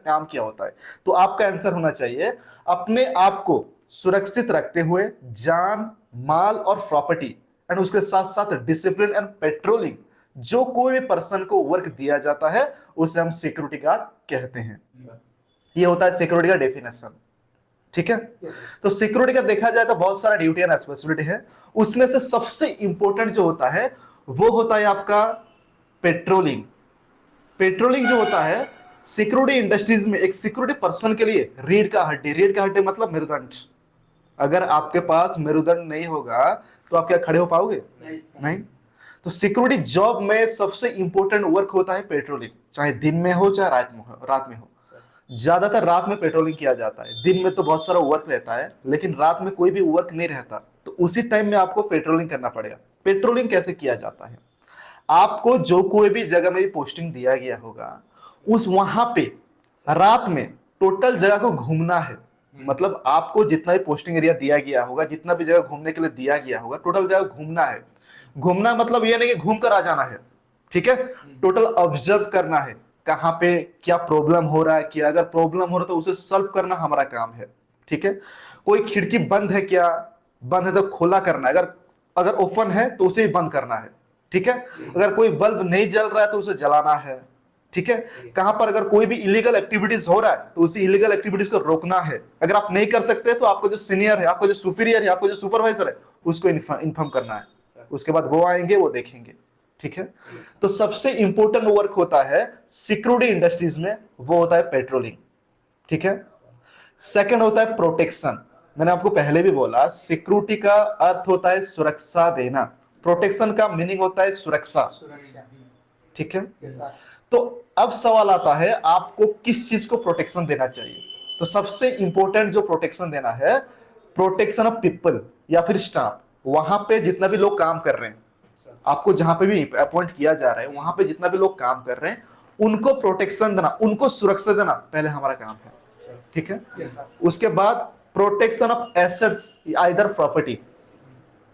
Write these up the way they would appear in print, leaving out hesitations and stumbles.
काम क्या होता है। तो आपका आंसर होना चाहिए अपने आप को सुरक्षित रखते हुए जान, माल और प्रॉपर्टी, एंड उसके साथ साथ डिसिप्लिन एंड पेट्रोलिंग, जो कोई भी पर्सन को वर्क दिया जाता है उसे हम सिक्योरिटी गार्ड कहते हैं। ये होता है सिक्योरिटी का डेफिनेशन। ठीक है, तो सिक्योरिटी का देखा जाए तो बहुत सारा ड्यूटी एंड रेस्पॉन्सिबिलिटी है। उसमें से सबसे इंपॉर्टेंट जो होता है वो होता है आपका पेट्रोलिंग। पेट्रोलिंग जो होता है सिक्योरिटी इंडस्ट्रीज में एक सिक्योरिटी पर्सन के लिए रीढ़ का हड्डी। रीढ़ का हड्डी मतलब मेरुदंड। अगर आपके पास मेरुदंड नहीं होगा तो आप क्या खड़े हो पाओगे? नहीं। तो सिक्योरिटी जॉब में सबसे इंपॉर्टेंट वर्क होता है पेट्रोलिंग, चाहे दिन में हो चाहे रात में हो। ज्यादातर रात में पेट्रोलिंग किया जाता है, दिन में तो बहुत सारा वर्क रहता है, लेकिन रात में कोई भी वर्क नहीं रहता, तो उसी टाइम में आपको पेट्रोलिंग करना पड़ेगा। पेट्रोलिंग कैसे किया जाता है? आपको जो कोई भी जगह में भी पोस्टिंग दिया गया होगा उस वहां पे रात में टोटल जगह को घूमना है। मतलब आपको जितना भी पोस्टिंग एरिया दिया गया होगा, जितना भी जगह घूमने के लिए दिया गया होगा, टोटल जगह घूमना है। घूमना मतलब ये नहीं कि घूम कर आ जाना है, ठीक है, टोटल ऑब्जर्व करना है कहां पे क्या प्रॉब्लम हो रहा है, कि अगर प्रॉब्लम हो रहा है तो उसे सॉल्व करना हमारा काम है। ठीक है, कोई खिड़की बंद है क्या, बंद है तो खोला करना है, अगर अगर ओपन है तो उसे बंद करना है। ठीक है, अगर कोई बल्ब नहीं जल रहा है तो उसे जलाना है। ठीक है, कहां पर अगर कोई भी इलीगल एक्टिविटीज हो रहा है तो उसी इलीगल एक्टिविटीज को रोकना है। अगर आप नहीं कर सकते तो आपको जो सीनियर है, आपको जो सुपीरियर है, आपको जो सुपरवाइजर है उसको इन्फॉर्म करना है। उसके बाद वो आएंगे, वो देखेंगे। ठीक है, तो सबसे इंपॉर्टेंट वर्क होता है सिक्योरिटी इंडस्ट्रीज में, वो होता है पेट्रोलिंग। ठीक है, सेकंड होता है प्रोटेक्शन। मैंने आपको पहले भी बोला सिक्योरिटी का अर्थ होता है सुरक्षा देना, प्रोटेक्शन का मीनिंग होता है सुरक्षा। ठीक है, तो अब सवाल आता है आपको किस चीज को प्रोटेक्शन देना चाहिए। तो सबसे इंपॉर्टेंट जो प्रोटेक्शन देना है, प्रोटेक्शन ऑफ पीपल या फिर स्टाफ। वहां पे जितना भी लोग काम कर रहे हैं, आपको जहां पे भी अपॉइंट किया जा रहा है वहां पे जितना भी लोग काम कर रहे हैं उनको प्रोटेक्शन देना, उनको सुरक्षा देना पहले हमारा काम है। ठीक है, उसके बाद protection of assets either property.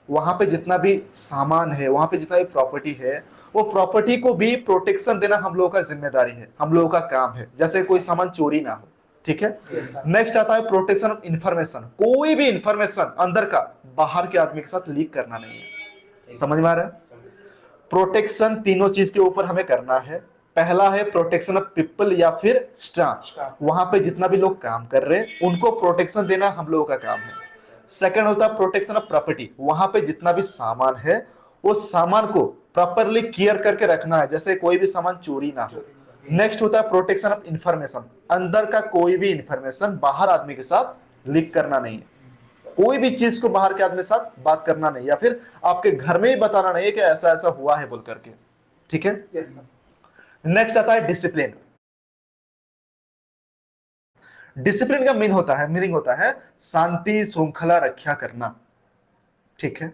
वहां पे जितना भी सामान है, वहां पे जितना भी प्रॉपर्टी है, वो प्रॉपर्टी को भी प्रोटेक्शन देना हम लोगों का जिम्मेदारी है, हम लोगों का काम है, जैसे कोई सामान चोरी ना हो। ठीक है, नेक्स्ट आता है प्रोटेक्शन ऑफ इंफॉर्मेशन। कोई भी इंफॉर्मेशन अंदर का बाहर के आदमी के साथ लीक करना नहीं है। समझ में आ रहा है? प्रोटेक्शन तीनों चीज के ऊपर हमें करना है। पहला है प्रोटेक्शन ऑफ पीपल या फिर स्टाफ, वहां पे जितना भी लोग काम कर रहे हैं उनको प्रोटेक्शन देना हम लोगों का काम है। सेकंड होता है प्रोटेक्शन ऑफ प्रॉपर्टी, वहां पे जितना भी सामान है वो सामान को प्रॉपरली केयर करके रखना है, जैसे कोई भी सामान चोरी ना हो। नेक्स्ट होता है प्रोटेक्शन ऑफ इंफॉर्मेशन, अंदर का कोई भी इंफॉर्मेशन बाहर आदमी के साथ लीक करना नहीं है। कोई भी चीज को बाहर के आदमी के साथ बात करना नहीं, या फिर आपके घर में ही बताना नहीं है कि ऐसा ऐसा हुआ है बोल करके। ठीक है, नेक्स्ट आता है डिसिप्लिन। डिसिप्लिन का मीनिंग होता है शांति श्रृंखला रक्षा करना। ठीक है,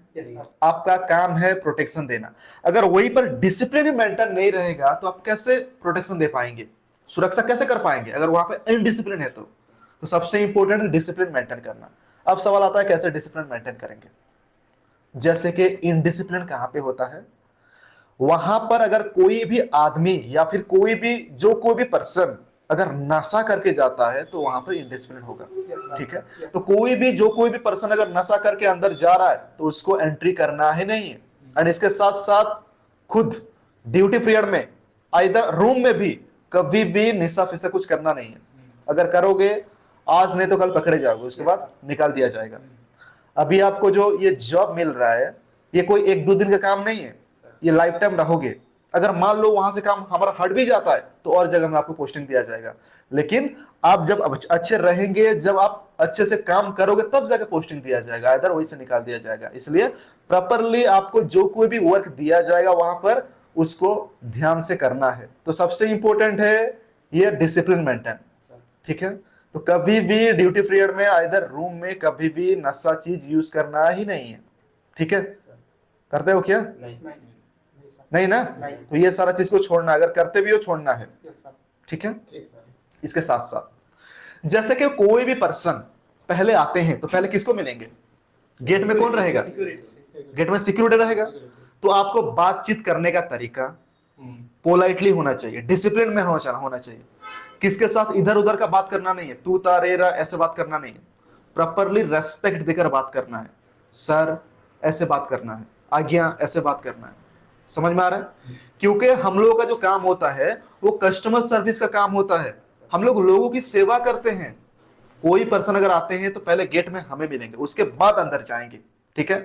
आपका काम है प्रोटेक्शन देना। अगर वहीं पर डिसिप्लिन ही मेंटेन नहीं रहेगा तो आप कैसे प्रोटेक्शन दे पाएंगे, सुरक्षा कैसे कर पाएंगे अगर वहां पे इनडिसिप्लिन है तो सबसे इंपॉर्टेंट है डिसिप्लिन मेंटेन करना। अब सवाल आता है कैसे डिसिप्लिन मेंटेन करेंगे। जैसे कि इनडिसिप्लिन कहां पे होता है, वहां पर अगर कोई भी आदमी या फिर कोई भी पर्सन अगर नशा करके जाता है तो वहां पर इनडिसिप्लिन होगा। ठीक है, तो कोई भी पर्सन अगर नशा करके अंदर जा रहा है तो उसको एंट्री करना ही नहीं है। एंड इसके साथ साथ खुद ड्यूटी पीरियड में इधर रूम में भी कभी भी नशा फिशा कुछ करना नहीं है। अगर करोगे आज नहीं तो कल पकड़े जाओगे, उसके बाद निकाल दिया जाएगा। अभी आपको जो ये जॉब मिल रहा है ये कोई एक दो दिन का काम नहीं है, ये लाइफ टाइम रहोगे। अगर मान लो वहां से काम हमारा हट भी जाता है तो और जगह में आपको पोस्टिंग दिया जाएगा, लेकिन आप जब अच्छे रहेंगे, जब आप अच्छे से काम करोगे तब जाकर पोस्टिंग दिया जाएगा, इधर वहीं से निकाल दिया जाएगा। इसलिए प्रॉपरली आपको जो कोई भी वर्क दिया जाएगा वहां पर उसको ध्यान से करना है। तो सबसे इंपॉर्टेंट है ये डिसिप्लिन मेंटेन। ठीक है, तो कभी भी ड्यूटी पीरियड में इधर रूम में कभी भी नशा चीज यूज करना ही नहीं है। ठीक है, करते हो क्या? नहीं ना, तो ये सारा चीज को छोड़ना, अगर करते भी हो छोड़ना है। ठीक है, इसके साथ साथ जैसे कि कोई भी पर्सन पहले आते हैं तो पहले किसको मिलेंगे? गेट में कौन रहेगा? गेट में सिक्योरिटी रहेगा। तो आपको बातचीत करने का तरीका पोलाइटली होना चाहिए, डिसिप्लिन में होना चाहिए। किसके साथ इधर उधर का बात करना नहीं है, तू ता रे रा ऐसे बात करना नहीं है, प्रॉपरली रेस्पेक्ट देकर बात करना है, सर ऐसे बात करना है, आज्ञा ऐसे बात करना है। समझ में आ रहा है? क्योंकि हम लोगों का जो काम होता है वो कस्टमर सर्विस का काम होता है, हम लोग लोगों की सेवा करते हैं। कोई पर्सन अगर आते हैं तो पहले गेट में हमें मिलेंगे, उसके बाद अंदर जाएंगे, ठीक है?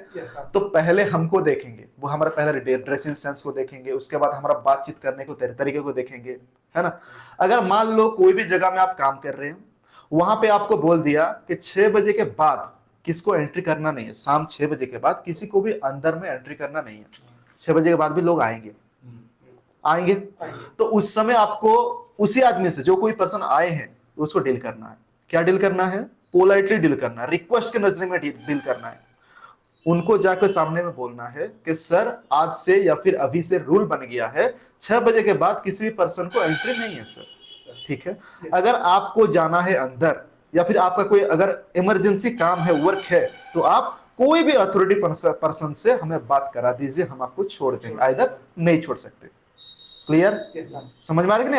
तो पहले हमको देखेंगे, वो हमारा पहले ड्रेसिंग सेंस को देखेंगे, उसके बाद हमारा बातचीत करने को तरीके को देखेंगे, है ना? अगर मान लो कोई भी जगह में आप काम कर रहे हैं, वहां पे आपको बोल दिया कि 6 बजे के बाद किसको एंट्री करना नहीं है, शाम 6 बजे के बाद किसी को भी अंदर में एंट्री करना नहीं है। 6 बजे के बाद भी लोग आएंगे, तो उस समय आपको उसी आदमी से, जो कोई पर्सन आए हैं, उसको डील करना है। क्या डील करना है? पोलाइटली डील करना है, रिक्वेस्ट के नजर में डील करना है। उनको जाकर सामने में बोलना है कि सर आज से या फिर अभी से रूल बन गया है 6 बजे के बाद किसी भी पर्सन को एंट्री नहीं है सर, ठीक है? अगर आपको जाना है अंदर या फिर आपका कोई अगर इमरजेंसी काम है, वर्क है, तो आप कोई भी अथॉरिटी पर्सन से हमें बात करा दीजिए, हम आपको छोड़ देंगे, आइदर नहीं छोड़ सकते। क्लियर? समझ में आ रहा है कि नहीं?